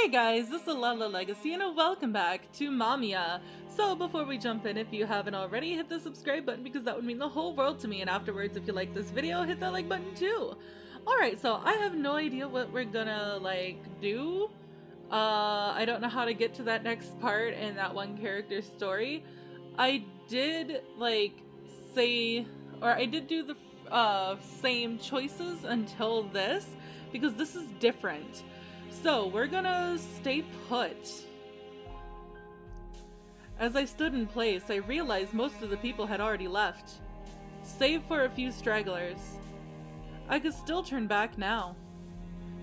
Hey guys, this is Lala Legacy and welcome back to MAMIYA. So before we jump in, if you haven't already, hit the subscribe button because that would mean the whole world to me, and afterwards if you like this video, hit that like button too. Alright, so I have no idea what we're gonna do. I don't know how to get to that next part in that one character's story. I did I did do the same choices until this because this is different. So, we're gonna stay put. As I stood in place, I realized most of the people had already left, save for a few stragglers. I could still turn back now.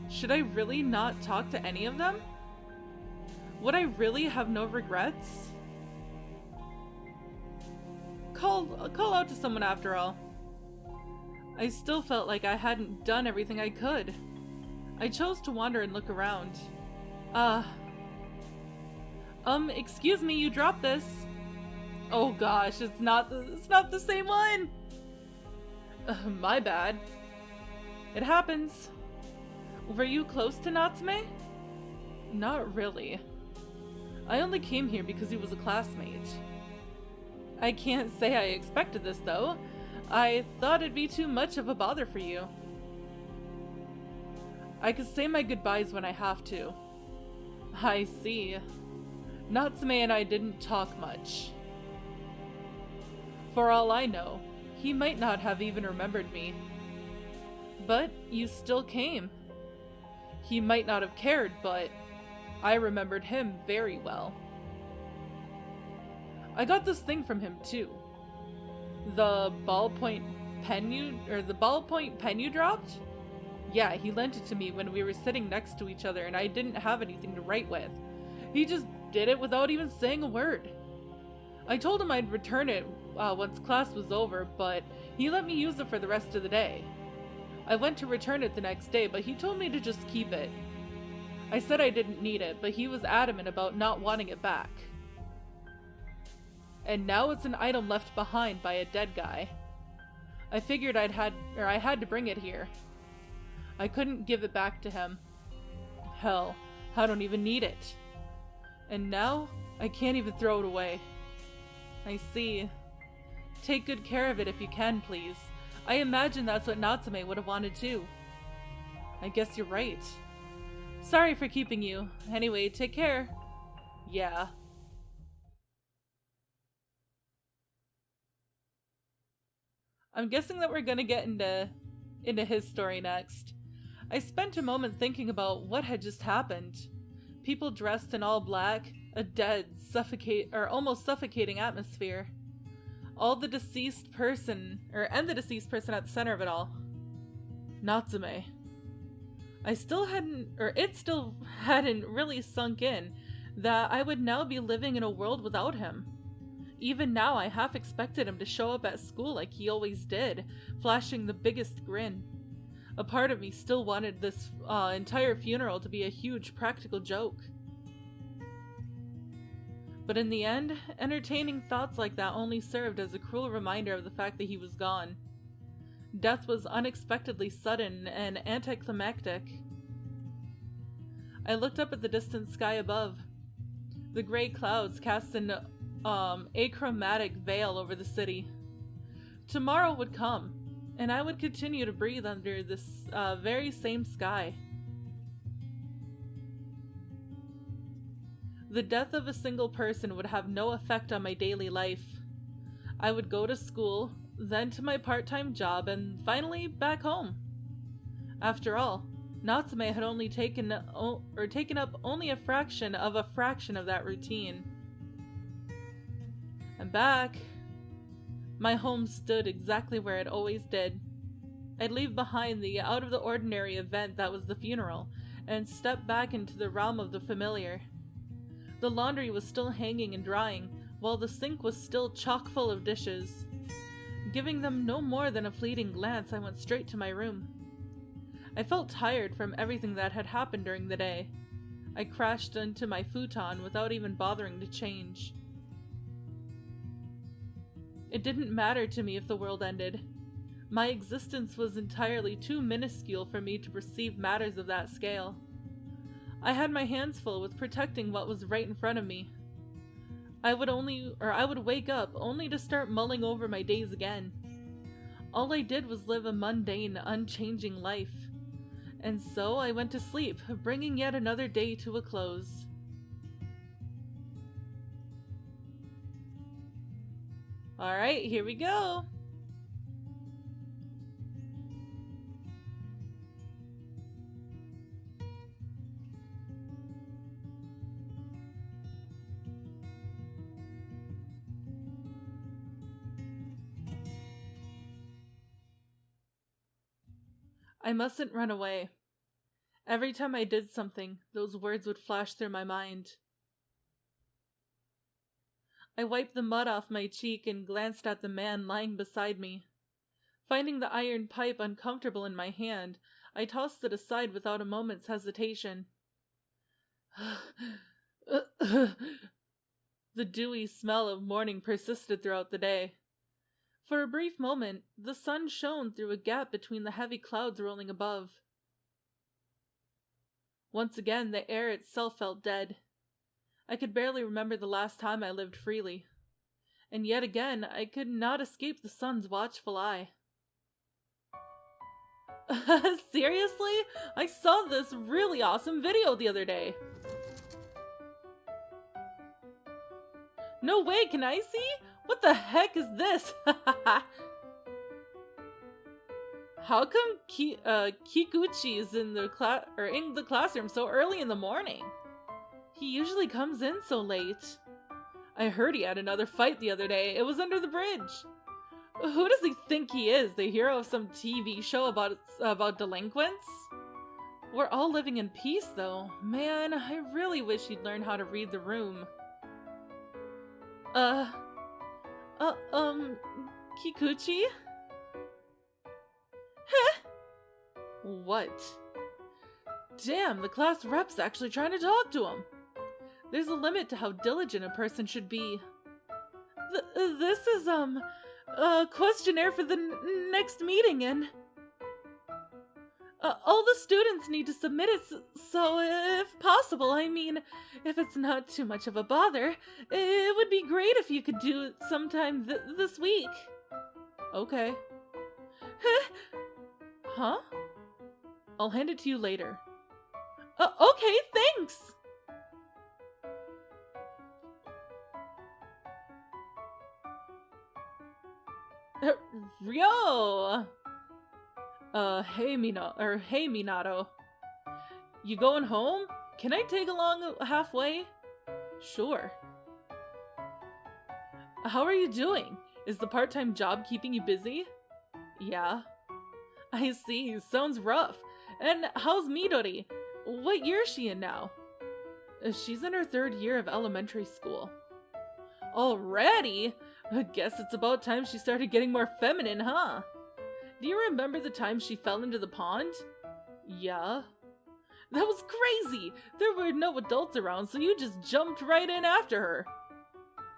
Should I really not talk to any of them? Would I really have no regrets? Call out to someone after all. I still felt like I hadn't done everything I could. I chose to wander and look around. Excuse me, you dropped this. Oh gosh, it's not the same one. My bad. It happens. Were you close to Natsume? Not really. I only came here because he was a classmate. I can't say I expected this though. I thought it'd be too much of a bother for you. I could say my goodbyes when I have to. I see. Natsume and I didn't talk much. For all I know, he might not have even remembered me. But you still came. He might not have cared, but I remembered him very well. I got this thing from him too. The ballpoint pen you dropped? Yeah, he lent it to me when we were sitting next to each other and I didn't have anything to write with. He just did it without even saying a word. I told him I'd return it once class was over, but he let me use it for the rest of the day. I went to return it the next day, but he told me to just keep it. I said I didn't need it, but he was adamant about not wanting it back. And now it's an item left behind by a dead guy. I figured I had to bring it here. I couldn't give it back to him. Hell, I don't even need it. And now, I can't even throw it away. I see. Take good care of it if you can, please. I imagine that's what Natsume would have wanted too. I guess you're right. Sorry for keeping you. Anyway, take care. Yeah. I'm guessing that we're gonna get into his story next. I spent a moment thinking about what had just happened. People dressed in all black, a dead, almost suffocating atmosphere. The deceased person at the center of it all. Natsume. It still hadn't really sunk in that I would now be living in a world without him. Even now, I half expected him to show up at school like he always did, flashing the biggest grin. A part of me still wanted this entire funeral to be a huge practical joke. But in the end, entertaining thoughts like that only served as a cruel reminder of the fact that he was gone. Death was unexpectedly sudden and anticlimactic. I looked up at the distant sky above. The gray clouds cast an achromatic veil over the city. Tomorrow would come, and I would continue to breathe under this very same sky. The death of a single person would have no effect on my daily life. I would go to school, then to my part-time job, and finally back home. After all, Natsume had only taken up only a fraction of that routine. I'm back. My home stood exactly where it always did. I'd leave behind the out-of-the-ordinary event that was the funeral, and step back into the realm of the familiar. The laundry was still hanging and drying, while the sink was still chock full of dishes. Giving them no more than a fleeting glance, I went straight to my room. I felt tired from everything that had happened during the day. I crashed into my futon without even bothering to change. It didn't matter to me if the world ended. My existence was entirely too minuscule for me to perceive matters of that scale. I had my hands full with protecting what was right in front of me. I would wake up only to start mulling over my days again. All I did was live a mundane, unchanging life. And so I went to sleep, bringing yet another day to a close. Alright, here we go! I mustn't run away. Every time I did something, those words would flash through my mind. I wiped the mud off my cheek and glanced at the man lying beside me. Finding the iron pipe uncomfortable in my hand, I tossed it aside without a moment's hesitation. The dewy smell of morning persisted throughout the day. For a brief moment, the sun shone through a gap between the heavy clouds rolling above. Once again, the air itself felt dead. I could barely remember the last time I lived freely. And yet again, I could not escape the sun's watchful eye. Seriously? I saw this really awesome video the other day. No way, can I see? What the heck is this? How come Kikuchi is in the classroom so early in the morning? He usually comes in so late. I heard he had another fight the other day. It was under the bridge. Who does he think he is? The hero of some TV show about delinquents? We're all living in peace though. Man, I really wish he'd learn how to read the room. Kikuchi? Heh? What? Damn, the class rep's actually trying to talk to him. There's a limit to how diligent a person should be. This is, a questionnaire for the next meeting, and all the students need to submit it, so if possible, I mean, if it's not too much of a bother, it would be great if you could do it sometime this week. Okay. Huh? I'll hand it to you later. Okay, thanks! Ryo! Hey Minato. You going home? Can I tag along halfway? Sure. How are you doing? Is the part-time job keeping you busy? Yeah. I see, sounds rough. And how's Midori? What year is she in now? She's in her 3rd year of elementary school. Already? I guess it's about time she started getting more feminine, huh? Do you remember the time she fell into the pond? Yeah. That was crazy! There were no adults around, so you just jumped right in after her.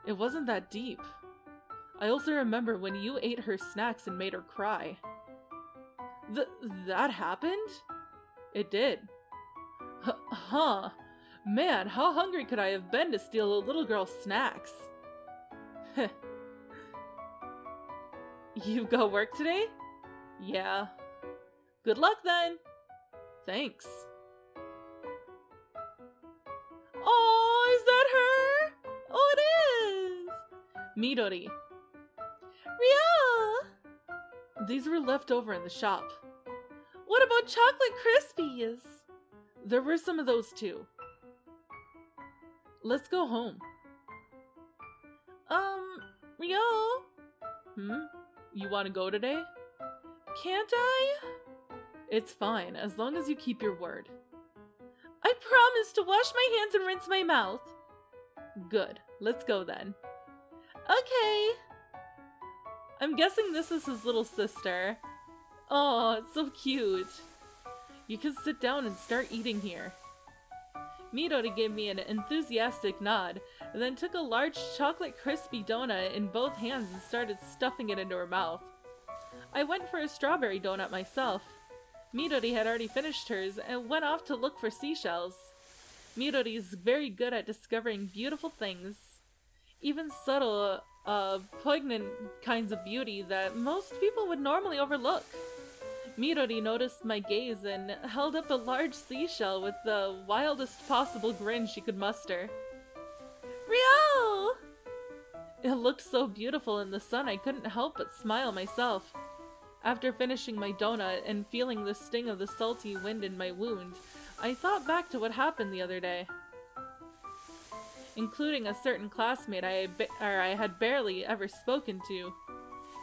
It wasn't that deep. I also remember when you ate her snacks and made her cry. That happened? It did. Huh. Man, how hungry could I have been to steal a little girl's snacks? You've got work today? Yeah. Good luck then. Thanks. Oh, is that her? Oh, it is! Midori. Ryo! These were left over in the shop. What about chocolate crispies? There were some of those too. Let's go home. Ryo? You want to go today? Can't I? It's fine, as long as you keep your word. I promise to wash my hands and rinse my mouth. Good. Let's go then. Okay. I'm guessing this is his little sister. Oh, it's so cute. You can sit down and start eating here. Midori gave me an enthusiastic nod, and then took a large chocolate crispy donut in both hands and started stuffing it into her mouth. I went for a strawberry donut myself. Midori had already finished hers and went off to look for seashells. Midori's very good at discovering beautiful things, even subtle, poignant kinds of beauty that most people would normally overlook. Midori noticed my gaze and held up a large seashell with the wildest possible grin she could muster. Rio! It looked so beautiful in the sun I couldn't help but smile myself. After finishing my donut and feeling the sting of the salty wind in my wound, I thought back to what happened the other day. Including a certain classmate I had barely ever spoken to.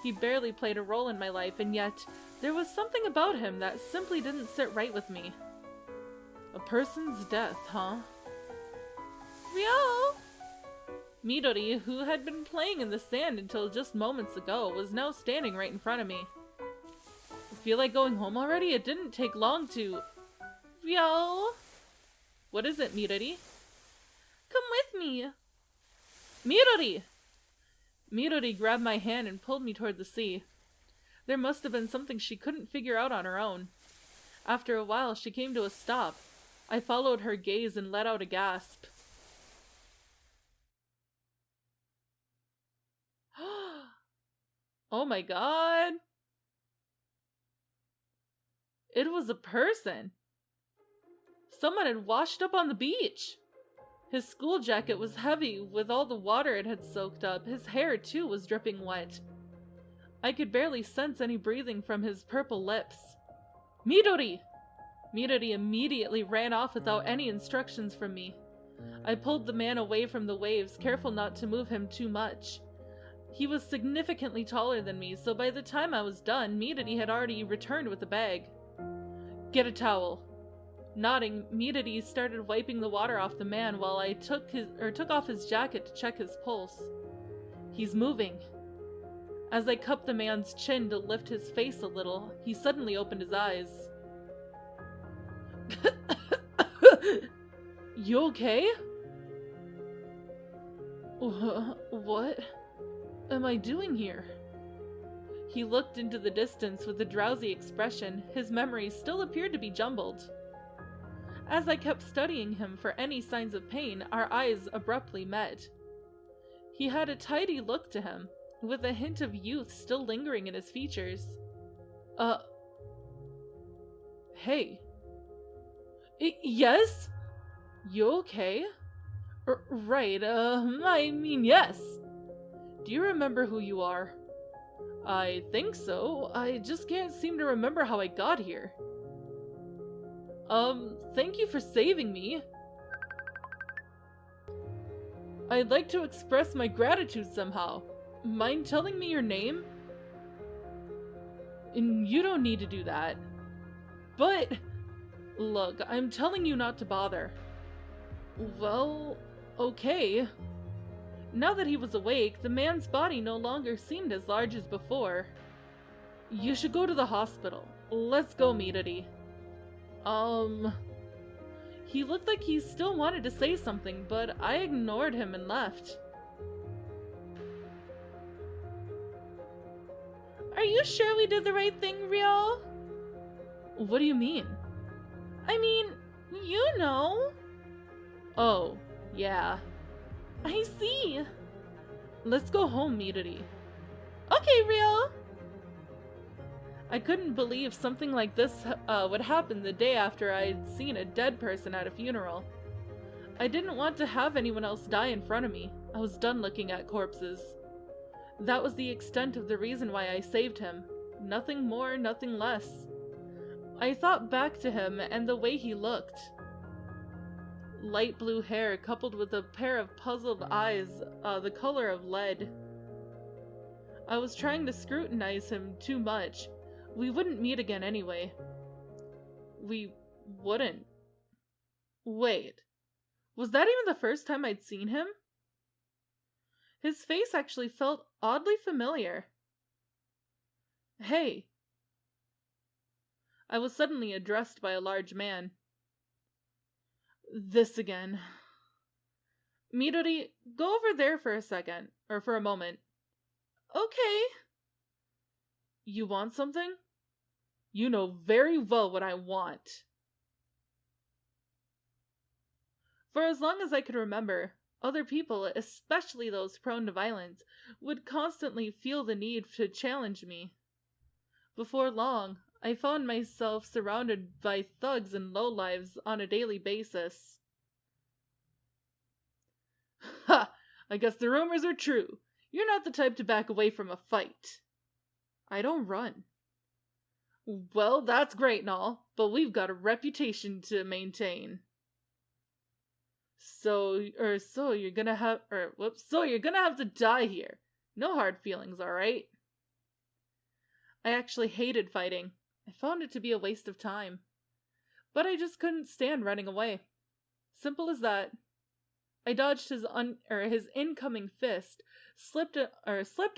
He barely played a role in my life, and yet there was something about him that simply didn't sit right with me. A person's death, huh? Rio! Midori, who had been playing in the sand until just moments ago, was now standing right in front of me. I feel like going home already? It didn't take long to... Rio! What is it, Midori? Come with me! Midori! Midori grabbed my hand and pulled me toward the sea. There must have been something she couldn't figure out on her own. After a while, she came to a stop. I followed her gaze and let out a gasp. Oh my god! It was a person! Someone had washed up on the beach! His school jacket was heavy with all the water it had soaked up. His hair, too, was dripping wet. I could barely sense any breathing from his purple lips. Midori! Midori immediately ran off without any instructions from me. I pulled the man away from the waves, careful not to move him too much. He was significantly taller than me, so by the time I was done, Midori had already returned with a bag. Get a towel. Nodding, Midori started wiping the water off the man while I took off his jacket to check his pulse. He's moving. As I cupped the man's chin to lift his face a little, he suddenly opened his eyes. You okay? What am I doing here? He looked into the distance with a drowsy expression. His memory still appeared to be jumbled. As I kept studying him for any signs of pain, our eyes abruptly met. He had a tidy look to him, with a hint of youth still lingering in his features. Hey. Yes? You okay? Right, I mean, yes. Do you remember who you are? I think so. I just can't seem to remember how I got here. Thank you for saving me. I'd like to express my gratitude somehow. Mind telling me your name? And you don't need to do that. But, look, I'm telling you not to bother. Well, okay. Now that he was awake, the man's body no longer seemed as large as before. You should go to the hospital. Let's go, Midori. He looked like he still wanted to say something, but I ignored him and left. Are you sure we did the right thing, Rio? What do you mean? I mean, you know. Oh, yeah. I see. Let's go home, Midori. Okay, Rio. I couldn't believe something like this would happen the day after I'd seen a dead person at a funeral. I didn't want to have anyone else die in front of me. I was done looking at corpses. That was the extent of the reason why I saved him. Nothing more, nothing less. I thought back to him and the way he looked. Light blue hair coupled with a pair of puzzled eyes, the color of lead. I was trying to scrutinize him too much. We wouldn't meet again anyway. We wouldn't. Wait, was that even the first time I'd seen him? His face actually felt oddly familiar. Hey. I was suddenly addressed by a large man. This again. Midori, go over there for a second, or for a moment. Okay. You want something? You know very well what I want. For as long as I could remember, other people, especially those prone to violence, would constantly feel the need to challenge me. Before long, I found myself surrounded by thugs and lowlives on a daily basis. Ha! I guess the rumors are true. You're not the type to back away from a fight. I don't run. Well, that's great and all, but we've got a reputation to maintain. So you're gonna have to die here. No hard feelings, alright? I actually hated fighting. I found it to be a waste of time. But I just couldn't stand running away. Simple as that. I dodged his incoming fist, slipped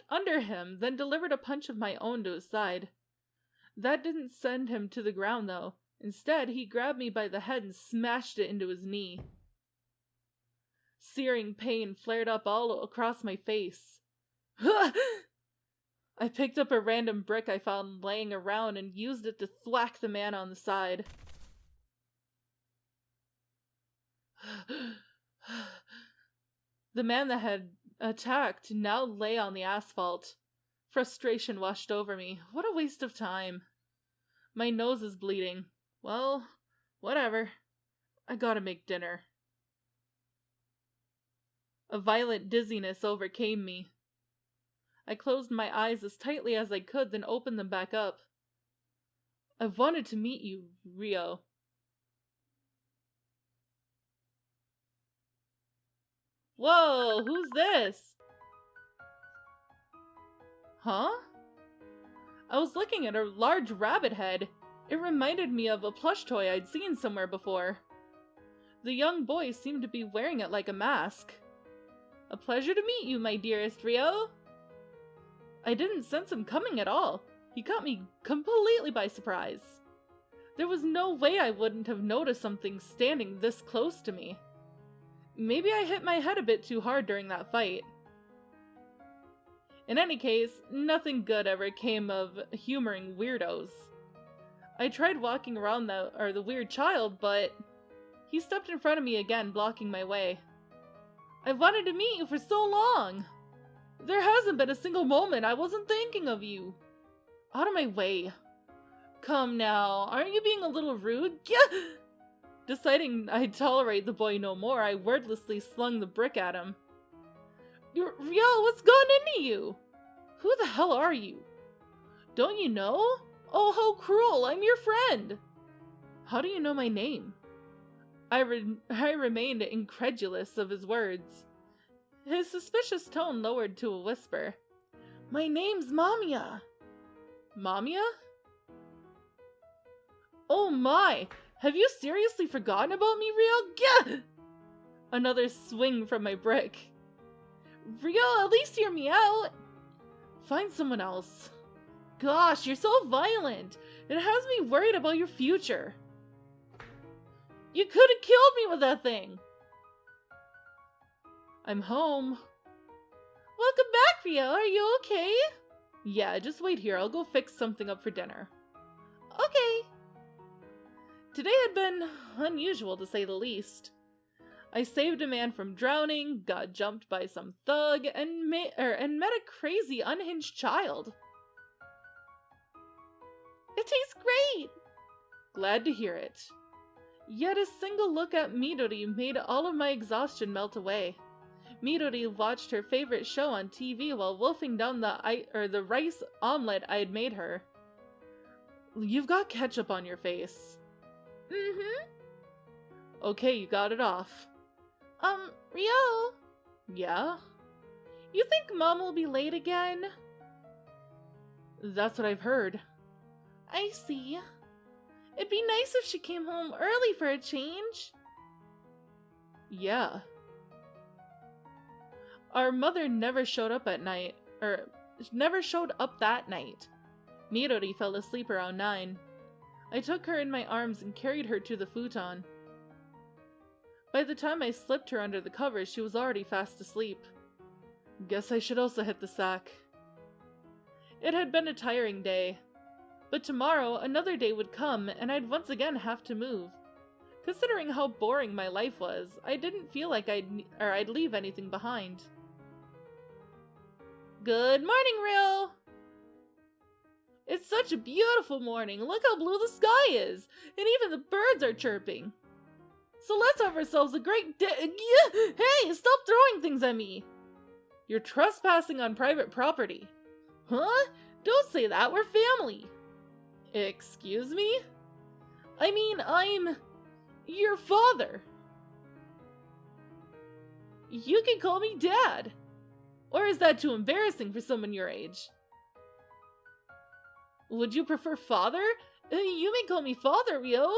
under him, then delivered a punch of my own to his side. That didn't send him to the ground, though. Instead, he grabbed me by the head and smashed it into his knee. Searing pain flared up all across my face. I picked up a random brick I found laying around and used it to thwack the man on the side. The man that had attacked now lay on the asphalt. Frustration washed over me. What a waste of time. My nose is bleeding. Well, whatever. I gotta make dinner. A violent dizziness overcame me. I closed my eyes as tightly as I could, then opened them back up. I've wanted to meet you, Rio. Whoa, who's this? Huh? I was looking at a large rabbit head. It reminded me of a plush toy I'd seen somewhere before. The young boy seemed to be wearing it like a mask. A pleasure to meet you, my dearest Rio. I didn't sense him coming at all. He caught me completely by surprise. There was no way I wouldn't have noticed something standing this close to me. Maybe I hit my head a bit too hard during that fight. In any case, nothing good ever came of humoring weirdos. I tried walking around the weird child, but he stepped in front of me again, blocking my way. I've wanted to meet you for so long. There hasn't been a single moment I wasn't thinking of you. Out of my way. Come now, aren't you being a little rude? Deciding I'd tolerate the boy no more, I wordlessly slung the brick at him. Rio, what's gone into you? Who the hell are you? Don't you know? Oh, how cruel, I'm your friend. How do you know my name? I remained incredulous of his words. His suspicious tone lowered to a whisper. My name's MAMIYA. MAMIYA? Oh my! Have you seriously forgotten about me, Rio? Gah! Another swing from my brick. Rio, at least hear me out. Find someone else. Gosh, you're so violent. It has me worried about your future. You could have killed me with that thing. I'm home. Welcome back, Rio. Are you okay? Yeah, just wait here. I'll go fix something up for dinner. Okay. Today had been unusual, to say the least. I saved a man from drowning, got jumped by some thug, and met a crazy, unhinged child. It tastes great! Glad to hear it. Yet a single look at Midori made all of my exhaustion melt away. Midori watched her favorite show on TV while wolfing down the rice omelet I had made her. You've got ketchup on your face. Mm-hmm. Okay, you got it off. Rio? Yeah? You think Mom will be late again? That's what I've heard. I see. It'd be nice if she came home early for a change. Yeah. Our mother never showed up that night. Midori fell asleep around 9. I took her in my arms and carried her to the futon. By the time I slipped her under the covers, she was already fast asleep. Guess I should also hit the sack. It had been a tiring day. But tomorrow, another day would come, and I'd once again have to move. Considering how boring my life was, I didn't feel like I'd leave anything behind. Good morning, Rio! It's such a beautiful morning. Look how blue the sky is, and even the birds are chirping. So let's have ourselves a great day. Hey, stop throwing things at me! You're trespassing on private property. Huh? Don't say that, we're family. Excuse me? I mean, I'm your father. You can call me Dad. Or is that too embarrassing for someone your age? Would you prefer father? You may call me Father, Rio.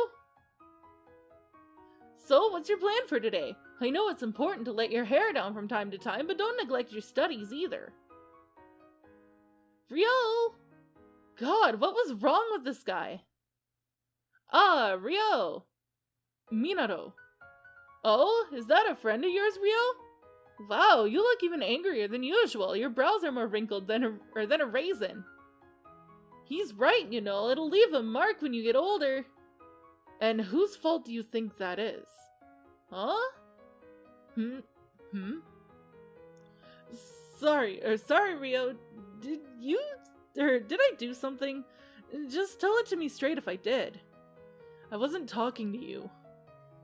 So, what's your plan for today? I know it's important to let your hair down from time to time, but don't neglect your studies either. Rio! God, what was wrong with this guy? Ah, Rio! Minato. Oh, is that a friend of yours, Rio? Wow, you look even angrier than usual. Your brows are more wrinkled than a raisin. He's right, you know, it'll leave a mark when you get older. And whose fault do you think that is? Huh? Sorry, Rio. Did I do something? Just tell it to me straight if I did. I wasn't talking to you.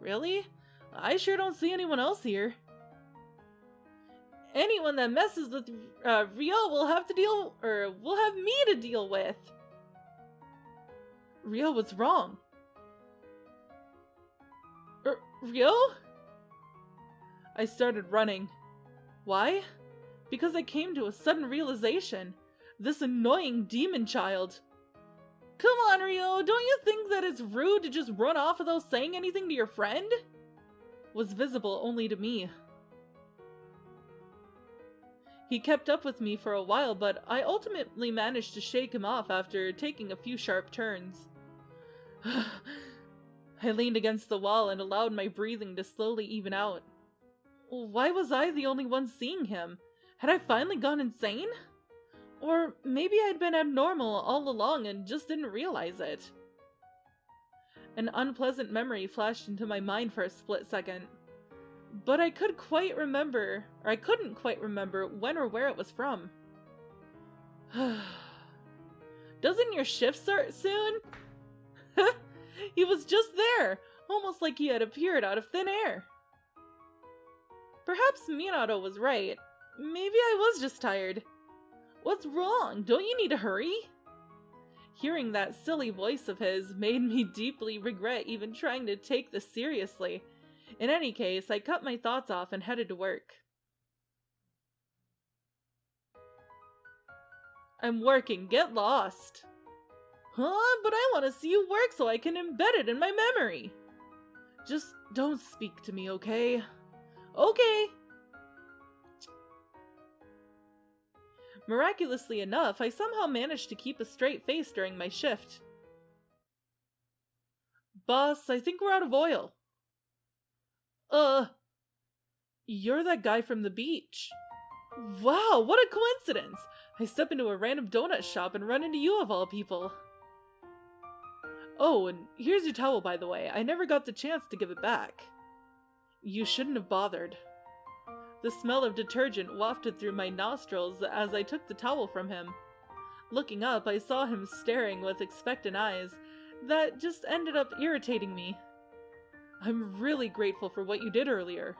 Really? I sure don't see anyone else here. Anyone that messes with Rio will have me to deal with. Rio was wrong. Rio? I started running. Why? Because I came to a sudden realization. This annoying demon child. Come on, Rio, don't you think that it's rude to just run off without saying anything to your friend? Was visible only to me. He kept up with me for a while, but I ultimately managed to shake him off after taking a few sharp turns. I leaned against the wall and allowed my breathing to slowly even out. Why was I the only one seeing him? Had I finally gone insane? Or maybe I'd been abnormal all along and just didn't realize it. An unpleasant memory flashed into my mind for a split second. But I couldn't quite remember when or where it was from. Doesn't your shift start soon? He was just there, almost like he had appeared out of thin air. Perhaps Minato was right. Maybe I was just tired. What's wrong? Don't you need to hurry? Hearing that silly voice of his made me deeply regret even trying to take this seriously. In any case, I cut my thoughts off and headed to work. I'm working, get lost. Huh? But I want to see you work so I can embed it in my memory. Just don't speak to me, okay? Okay. Miraculously enough, I somehow managed to keep a straight face during my shift. Boss, I think we're out of oil. You're that guy from the beach. Wow, what a coincidence! I step into a random donut shop and run into you of all people. Oh, and here's your towel, by the way. I never got the chance to give it back. You shouldn't have bothered. The smell of detergent wafted through my nostrils as I took the towel from him. Looking up, I saw him staring with expectant eyes that just ended up irritating me. I'm really grateful for what you did earlier.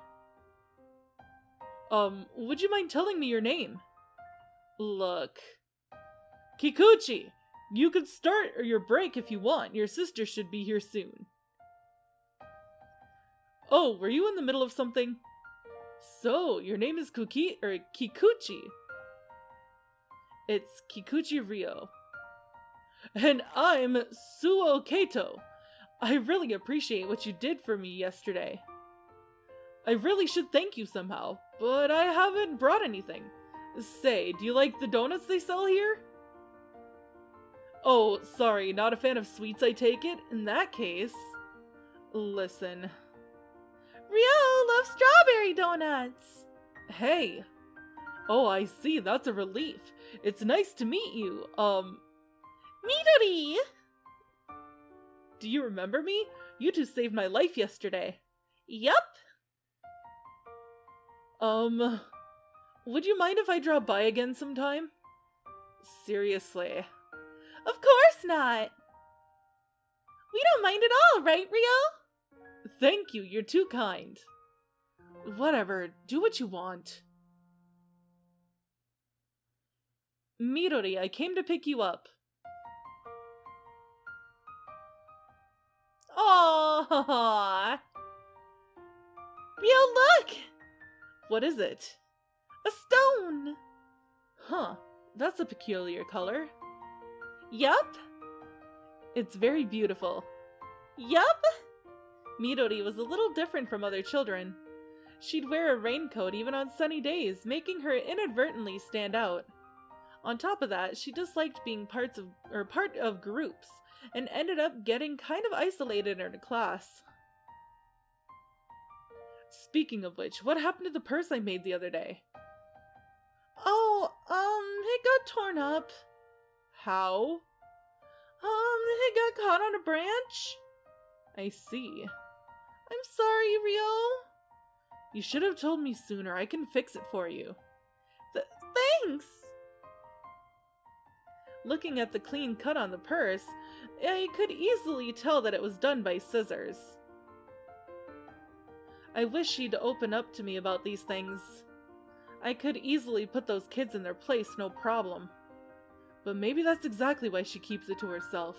Would you mind telling me your name? Look. Kikuchi! You could start your break if you want. Your sister should be here soon. Oh, were you in the middle of something? So, your name is Kikuchi. It's Kikuchi Rio. And I'm Suo Kato. I really appreciate what you did for me yesterday. I really should thank you somehow, but I haven't brought anything. Say, do you like the donuts they sell here? Oh, sorry, not a fan of sweets, I take it? In that case, listen. Rio loves strawberry donuts! Hey! Oh, I see, that's a relief. It's nice to meet you, Midori! Do you remember me? You two saved my life yesterday. Yup. Would you mind if I drop by again sometime? Seriously. Of course not. We don't mind at all, right, Rio? Thank you, you're too kind. Whatever, do what you want. Midori, I came to pick you up. Aww. Rio, look! What is it? A stone! Huh, that's a peculiar color. Yup. It's very beautiful. Yup. Midori was a little different from other children. She'd wear a raincoat even on sunny days, making her inadvertently stand out. On top of that, she disliked being part of groups, and ended up getting kind of isolated in her class. Speaking of which, what happened to the purse I made the other day? Oh, it got torn up. How? It got caught on a branch. I see. I'm sorry, Rio. You should have told me sooner. I can fix it for you. Thanks! Looking at the clean cut on the purse, I could easily tell that it was done by scissors. I wish she'd open up to me about these things. I could easily put those kids in their place, no problem. But maybe that's exactly why she keeps it to herself.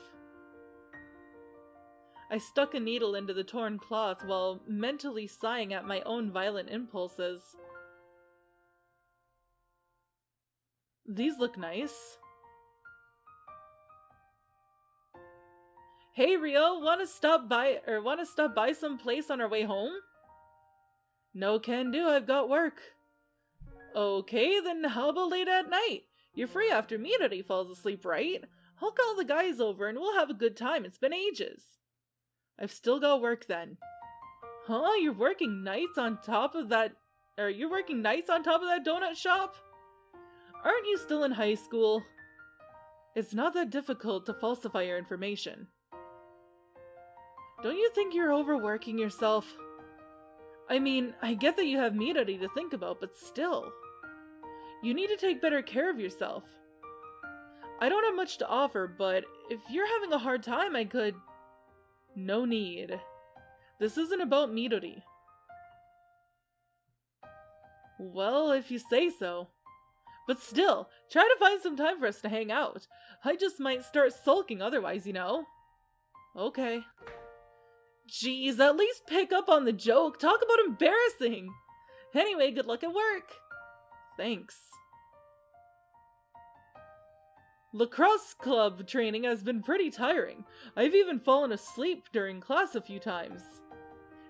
I stuck a needle into the torn cloth while mentally sighing at my own violent impulses. These look nice. Hey Rio, wanna stop by someplace on our way home? No can do, I've got work. Okay, then how about late at night? You're free after Midori falls asleep, right? I'll call the guys over and we'll have a good time. It's been ages. I've still got work then. Huh? You're working nights on top of that donut shop? Aren't you still in high school? It's not that difficult to falsify your information. Don't you think you're overworking yourself? I mean, I get that you have Midori to think about, but still. You need to take better care of yourself. I don't have much to offer, but if you're having a hard time, I could... No need. This isn't about Midori. Well, if you say so. But still, try to find some time for us to hang out. I just might start sulking otherwise, you know? Okay. Jeez, at least pick up on the joke. Talk about embarrassing. Anyway, good luck at work. Thanks. Lacrosse club training has been pretty tiring. I've even fallen asleep during class a few times.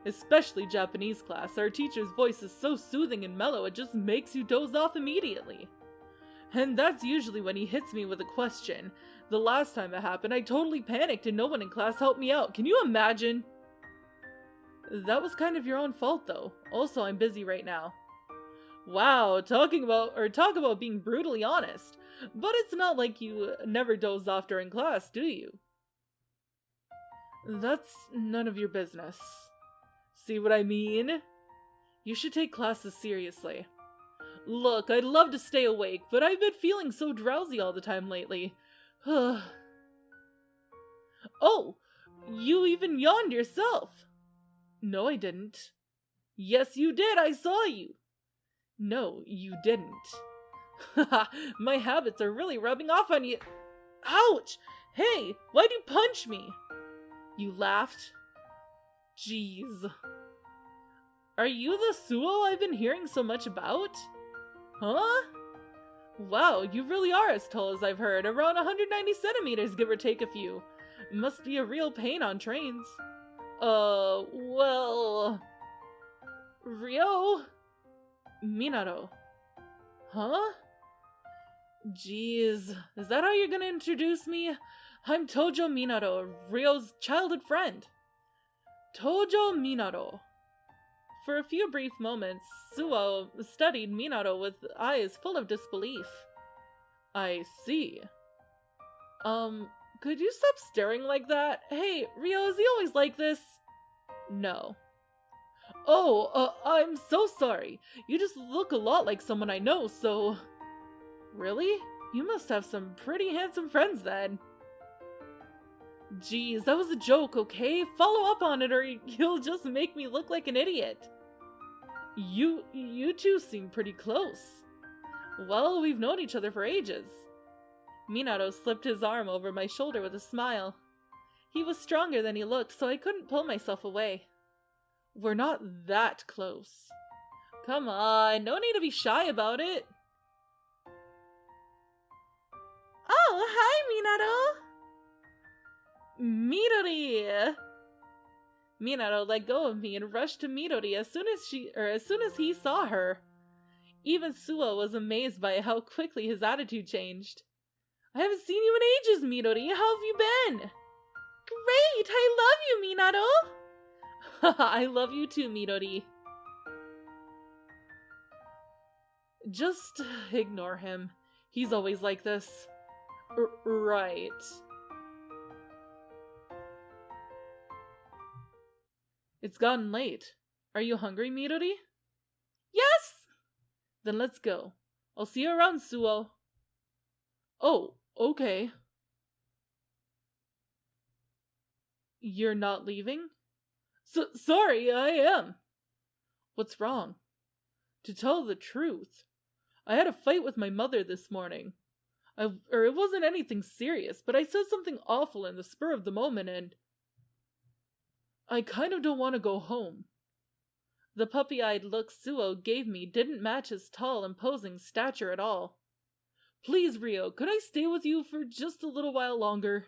Especially Japanese class. Our teacher's voice is so soothing and mellow it just makes you doze off immediately. And that's usually when he hits me with a question. The last time it happened, I totally panicked and no one in class helped me out. Can you imagine? That was kind of your own fault though. Also, I'm busy right now. Wow, talk about being brutally honest. But it's not like you never dozed off during class, do you? That's none of your business. See what I mean? You should take classes seriously. Look, I'd love to stay awake, but I've been feeling so drowsy all the time lately. Oh, you even yawned yourself. No, I didn't. Yes, you did. I saw you. No, you didn't. Haha, my habits are really rubbing off on you. Ouch! Hey, why'd you punch me? You laughed. Jeez. Are you the Suo I've been hearing so much about? Huh? Wow, you really are as tall as I've heard, around 190 centimeters, give or take a few. Must be a real pain on trains. Well... Rio? Minato. Huh? Jeez, is that how you're gonna introduce me? I'm Tojo Minato, Ryo's childhood friend. Tojo Minato. For a few brief moments, Suo studied Minato with eyes full of disbelief. I see. Could you stop staring like that? Hey, Rio, is he always like this? No. Oh, I'm so sorry. You just look a lot like someone I know, so... Really? You must have some pretty handsome friends then. Geez, that was a joke, okay? Follow up on it or you'll just make me look like an idiot. You two seem pretty close. Well, we've known each other for ages. Minato slipped his arm over my shoulder with a smile. He was stronger than he looked, so I couldn't pull myself away. We're not that close. Come on, no need to be shy about it. Oh, hi, Minato! Midori! Minato let go of me and rushed to Midori as soon as he saw her. Even Suo was amazed by how quickly his attitude changed. I haven't seen you in ages, Midori. How have you been? Great! I love you, Minato! I love you too, Midori. Just ignore him. He's always like this. Right. It's gotten late. Are you hungry, Midori? Yes! Then let's go. I'll see you around, Suo. Oh, okay. You're not leaving? Sorry, I am. What's wrong? To tell the truth, I had a fight with my mother this morning. It wasn't anything serious, but I said something awful in the spur of the moment and... I kind of don't want to go home. The puppy-eyed look Suo gave me didn't match his tall, imposing stature at all. Please, Rio, could I stay with you for just a little while longer?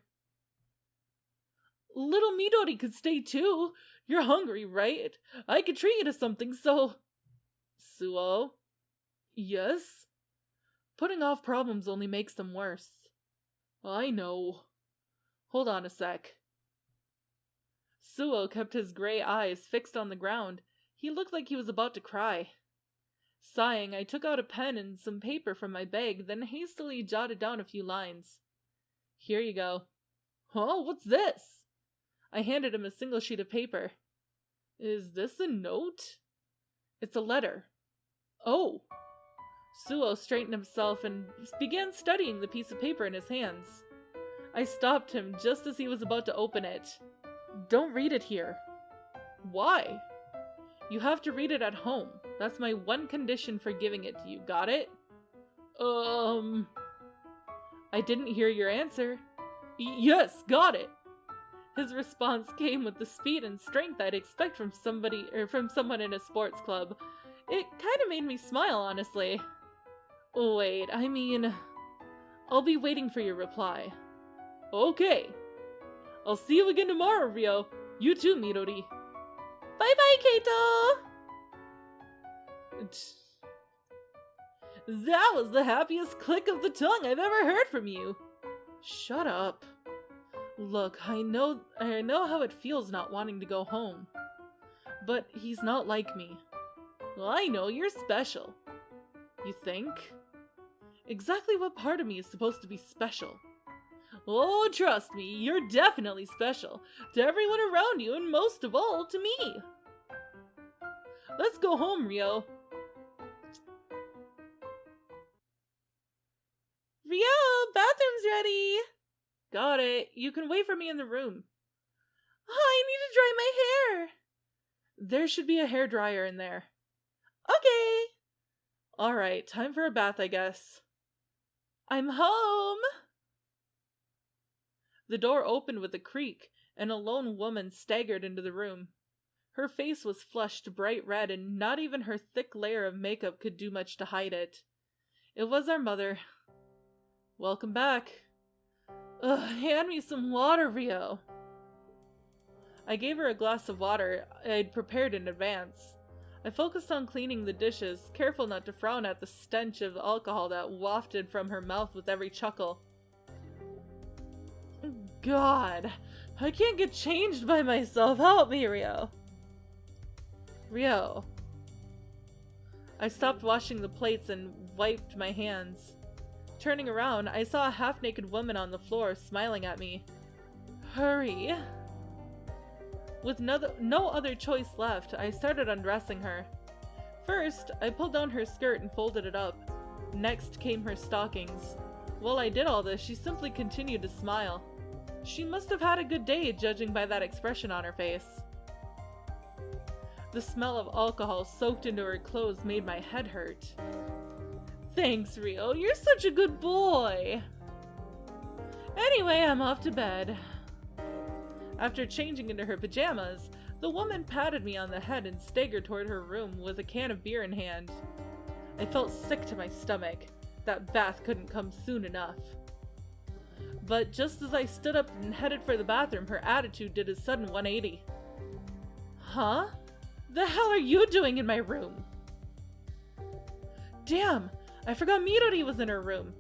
Little Midori could stay too. You're hungry, right? I could treat you to something, so... Suo? Yes? Putting off problems only makes them worse. I know. Hold on a sec. Suo kept his gray eyes fixed on the ground. He looked like he was about to cry. Sighing, I took out a pen and some paper from my bag, then hastily jotted down a few lines. Here you go. Oh, what's this? I handed him a single sheet of paper. Is this a note? It's a letter. Oh. Suo straightened himself and began studying the piece of paper in his hands. I stopped him just as he was about to open it. Don't read it here. Why? You have to read it at home. That's my one condition for giving it to you. Got it? I didn't hear your answer. Yes, got it. His response came with the speed and strength I'd expect from someone in a sports club. It kind of made me smile, honestly. Wait, I mean... I'll be waiting for your reply. Okay. I'll see you again tomorrow, Rio. You too, Midori. Bye-bye, Kaito! That was the happiest click of the tongue I've ever heard from you. Shut up. Look, I know how it feels not wanting to go home. But he's not like me. Well, I know, you're special. You think? Exactly what part of me is supposed to be special? Oh, trust me, you're definitely special. To everyone around you, and most of all, to me. Let's go home, Rio. Rio, bathroom's ready. Got it. You can wait for me in the room. Oh, I need to dry my hair. There should be a hairdryer in there. Okay. Alright, time for a bath, I guess. I'm home. The door opened with a creak, and a lone woman staggered into the room. Her face was flushed bright red, and not even her thick layer of makeup could do much to hide it. It was our mother. Welcome back. Ugh, hand me some water, Rio. I gave her a glass of water I'd prepared in advance. I focused on cleaning the dishes, careful not to frown at the stench of alcohol that wafted from her mouth with every chuckle. God, I can't get changed by myself. Help me, Rio. Rio. I stopped washing the plates and wiped my hands. Turning around, I saw a half-naked woman on the floor, smiling at me. Hurry. With no other choice left, I started undressing her. First, I pulled down her skirt and folded it up. Next came her stockings. While I did all this, she simply continued to smile. She must have had a good day, judging by that expression on her face. The smell of alcohol soaked into her clothes made my head hurt. Thanks, Rio. You're such a good boy. Anyway, I'm off to bed. After changing into her pajamas, the woman patted me on the head and staggered toward her room with a can of beer in hand. I felt sick to my stomach. That bath couldn't come soon enough. But just as I stood up and headed for the bathroom, her attitude did a sudden 180. Huh? The hell are you doing in my room? Damn, I forgot Midori was in her room.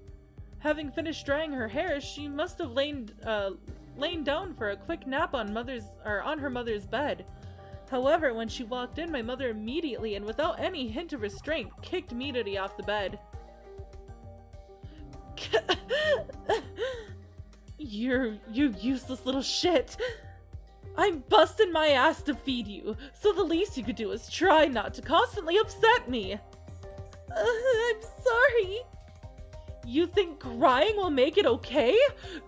Having finished drying her hair, she must have lain down for a quick nap on her mother's bed. However, when she walked in, my mother immediately and without any hint of restraint kicked Midori off the bed. You useless little shit. I'm busting my ass to feed you, so the least you could do is try not to constantly upset me. I'm sorry. You think crying will make it okay?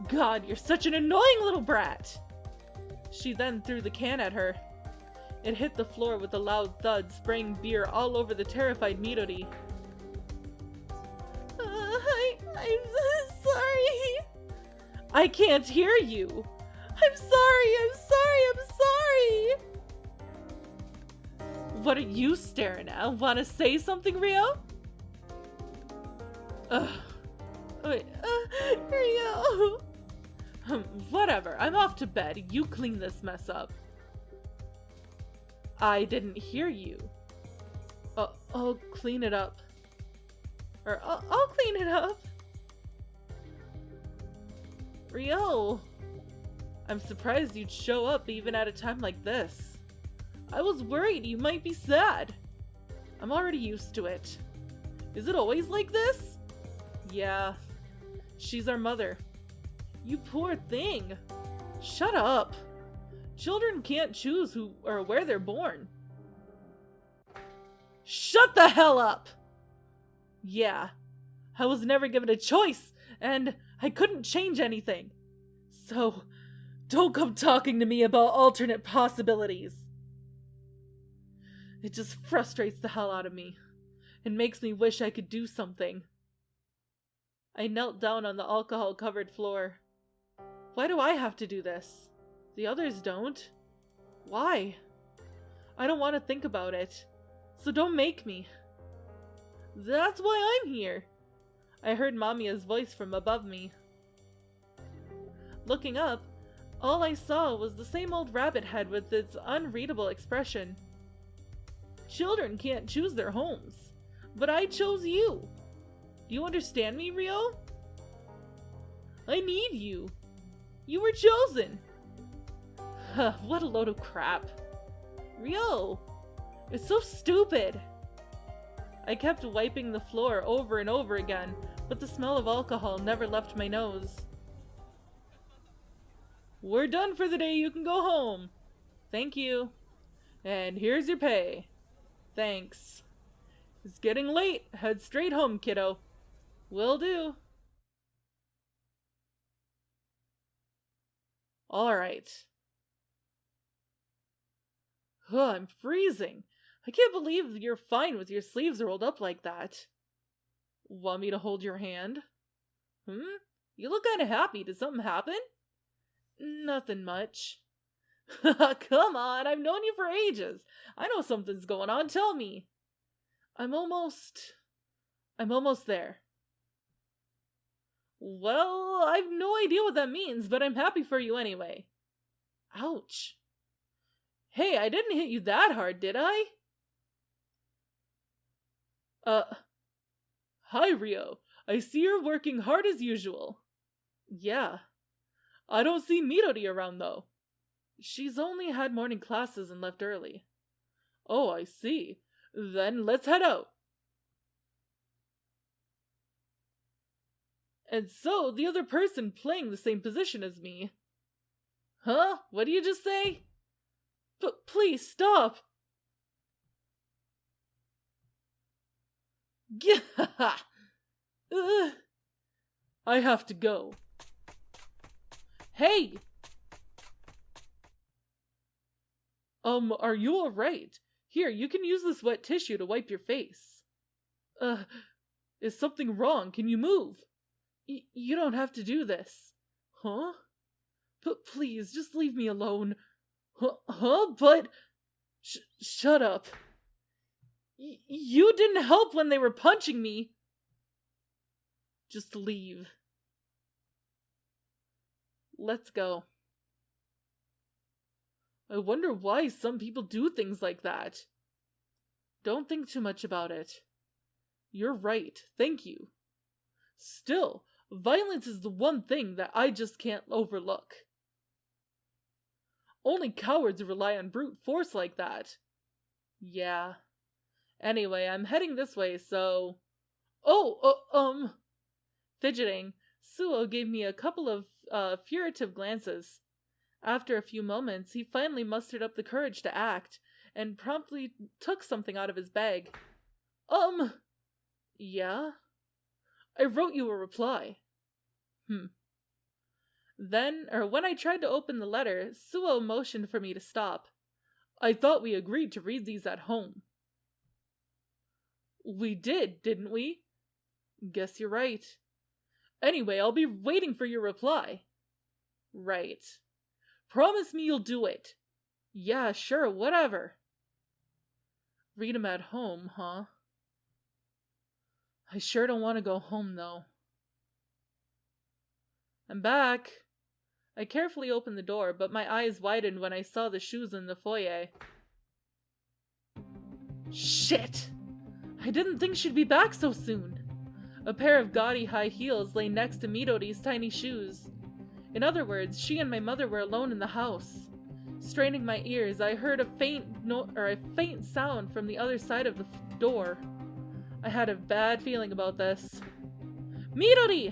God, you're such an annoying little brat. She then threw the can at her. It hit the floor with a loud thud, spraying beer all over the terrified Midori. I'm sorry. I can't hear you. I'm sorry. What are you staring at? Wanna say something, Rio? Wait, Rio. Whatever, I'm off to bed. You clean this mess up. I didn't hear you. I'll clean it up. Or I'll clean it up. Rio, I'm surprised you'd show up even at a time like this. I was worried you might be sad. I'm already used to it. Is it always like this? Yeah. She's our mother. You poor thing. Shut up. Children can't choose who or where they're born. Shut the hell up! Yeah. I was never given a choice, and I couldn't change anything. So, don't come talking to me about alternate possibilities. It just frustrates the hell out of me. It makes me wish I could do something. I knelt down on the alcohol-covered floor. Why do I have to do this? The others don't. Why? I don't want to think about it. So don't make me. That's why I'm here. I heard Mamiya's voice from above me. Looking up, all I saw was the same old rabbit head with its unreadable expression. Children can't choose their homes, but I chose you. Do you understand me, Rio? I need you. You were chosen. What a load of crap. Rio, it's so stupid. I kept wiping the floor over and over again, but the smell of alcohol never left my nose. We're done for the day. You can go home. Thank you. And here's your pay. Thanks. It's getting late. Head straight home, kiddo. Will do. All right. I'm freezing. I can't believe you're fine with your sleeves rolled up like that. Want me to hold your hand? You look kinda happy. Did something happen? Nothing much. Come on, I've known you for ages. I know something's going on. Tell me. I'm almost there. Well, I've no idea what that means, but I'm happy for you anyway. Ouch. Hey, I didn't hit you that hard, did I? Hi, Rio. I see you're working hard as usual. Yeah. I don't see Midori around, though. She's only had morning classes and left early. Oh, I see. Then let's head out. And so, the other person playing the same position as me. Huh? What did you just say? Please, stop! I have to go. Hey! Are you alright? Here, you can use this wet tissue to wipe your face. Is something wrong? Can you move? You don't have to do this. Huh? But please, just leave me alone. Huh? But... shut up. You didn't help when they were punching me. Just leave. Let's go. I wonder why some people do things like that. Don't think too much about it. You're right, thank you. Still, violence is the one thing that I just can't overlook. Only cowards rely on brute force like that. Yeah. Anyway, I'm heading this way, so... Fidgeting, Suo gave me a couple of furtive glances. After a few moments, he finally mustered up the courage to act, and promptly took something out of his bag. Yeah? I wrote you a reply. When I tried to open the letter, Suo motioned for me to stop. I thought we agreed to read these at home. We did, didn't we? Guess you're right. Anyway, I'll be waiting for your reply. Right. Promise me you'll do it. Yeah, sure, whatever. Read 'em at home, huh? I sure don't want to go home, though. I'm back. I carefully opened the door, but my eyes widened when I saw the shoes in the foyer. Shit! I didn't think she'd be back so soon. A pair of gaudy high heels lay next to Midori's tiny shoes. In other words, she and my mother were alone in the house. Straining my ears, I heard a faint sound from the other side of the door. I had a bad feeling about this. Midori!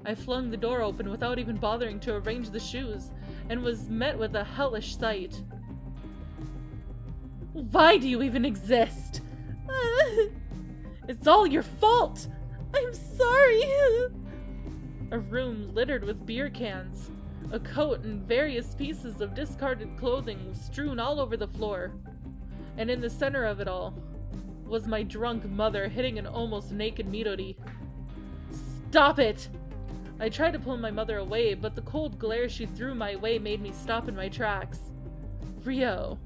I flung the door open without even bothering to arrange the shoes, and was met with a hellish sight. Why do you even exist? It's all your fault! I'm sorry! A room littered with beer cans, a coat and various pieces of discarded clothing strewn all over the floor. And in the center of it all was my drunk mother hitting an almost naked Midori. Stop it! I tried to pull my mother away, but the cold glare she threw my way made me stop in my tracks. Ryo.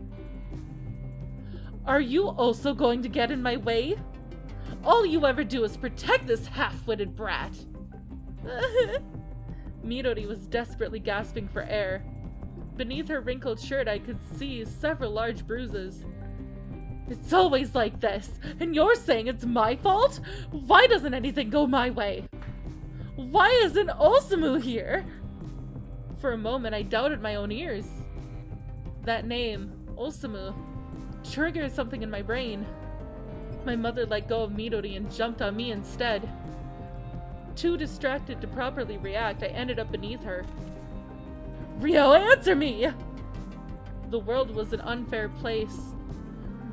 Are you also going to get in my way? All you ever do is protect this half-witted brat. Midori was desperately gasping for air. Beneath her wrinkled shirt, I could see several large bruises. It's always like this, and you're saying it's my fault? Why doesn't anything go my way? Why isn't Osamu here? For a moment, I doubted my own ears. That name, Osamu, triggered something in my brain. My mother let go of Midori and jumped on me instead. Too distracted to properly react, I ended up beneath her. Ryo, answer me! The world was an unfair place.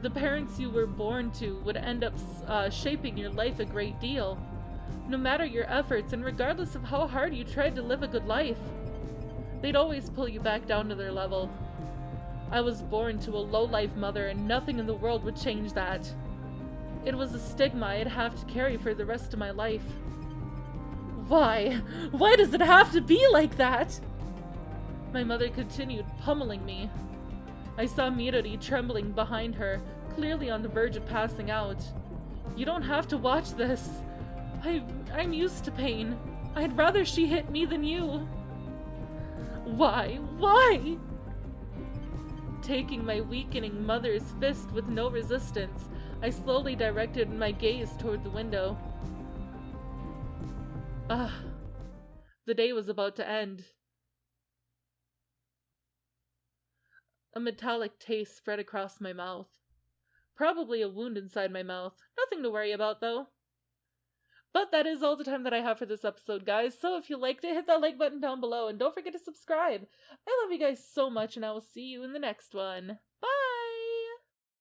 The parents you were born to would end up shaping your life a great deal. No matter your efforts, and regardless of how hard you tried to live a good life, they'd always pull you back down to their level. I was born to a low-life mother, and nothing in the world would change that. It was a stigma I'd have to carry for the rest of my life. Why? Why does it have to be like that? My mother continued pummeling me. I saw Midori trembling behind her, clearly on the verge of passing out. You don't have to watch this. I'm used to pain. I'd rather she hit me than you. Why? Why? Taking my weakening mother's fist with no resistance, I slowly directed my gaze toward the window. The day was about to end. A metallic taste spread across my mouth. Probably a wound inside my mouth. Nothing to worry about, though. But that is all the time that I have for this episode, guys. So if you liked it, hit that like button down below, and don't forget to subscribe. I love you guys so much, and I will see you in the next one.